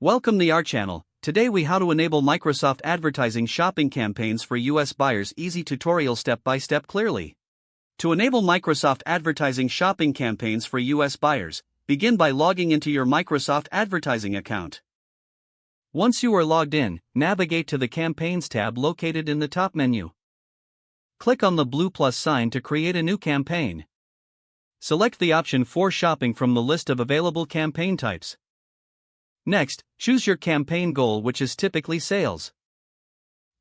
Welcome to our channel. Today we how to enable Microsoft advertising shopping campaigns for US buyers. Easy tutorial step by step clearly. To enable Microsoft advertising shopping campaigns for US buyers, begin by logging into your Microsoft advertising account. Once you are logged in, navigate to the Campaigns tab located in the top menu. Click on the blue plus sign to create a new campaign. Select the option for shopping from the list of available campaign types. Next, choose your campaign goal, which is typically sales.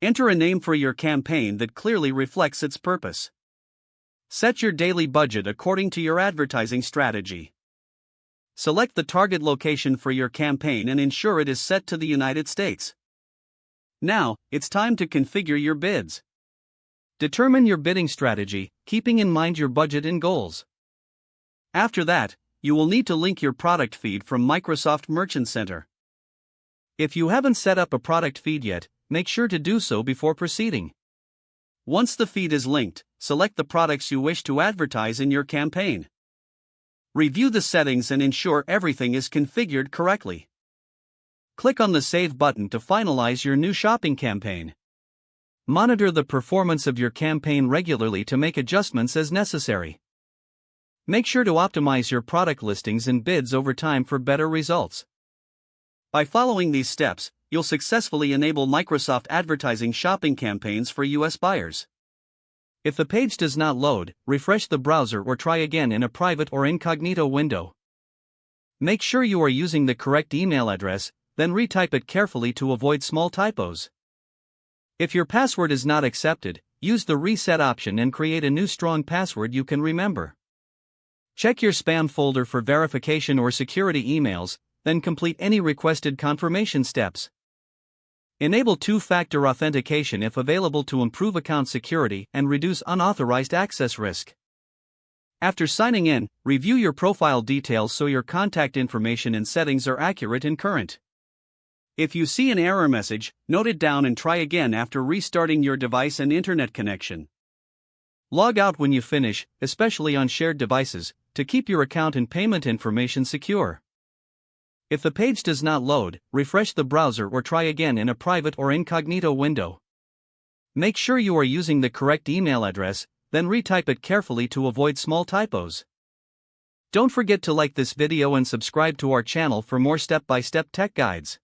Enter a name for your campaign that clearly reflects its purpose. Set your daily budget according to your advertising strategy. Select the target location for your campaign and ensure it is set to the United States. Now, it's time to configure your bids. Determine your bidding strategy, keeping in mind your budget and goals. After that, you will need to link your product feed from Microsoft Merchant Center. If you haven't set up a product feed yet, make sure to do so before proceeding. Once the feed is linked, select the products you wish to advertise in your campaign. Review the settings and ensure everything is configured correctly. Click on the Save button to finalize your new shopping campaign. Monitor the performance of your campaign regularly to make adjustments as necessary. Make sure to optimize your product listings and bids over time for better results. By following these steps, you'll successfully enable Microsoft advertising shopping campaigns for US buyers. If the page does not load, refresh the browser or try again in a private or incognito window. Make sure you are using the correct email address, then retype it carefully to avoid small typos. If your password is not accepted, use the reset option and create a new strong password you can remember. Check your spam folder for verification or security emails, then complete any requested confirmation steps. Enable two-factor authentication if available to improve account security and reduce unauthorized access risk. After signing in, review your profile details so your contact information and settings are accurate and current. If you see an error message, note it down and try again after restarting your device and internet connection. Log out when you finish, especially on shared devices, to keep your account and payment information secure. If the page does not load, refresh the browser or try again in a private or incognito window. Make sure you are using the correct email address, then retype it carefully to avoid small typos. Don't forget to like this video and subscribe to our channel for more step-by-step tech guides.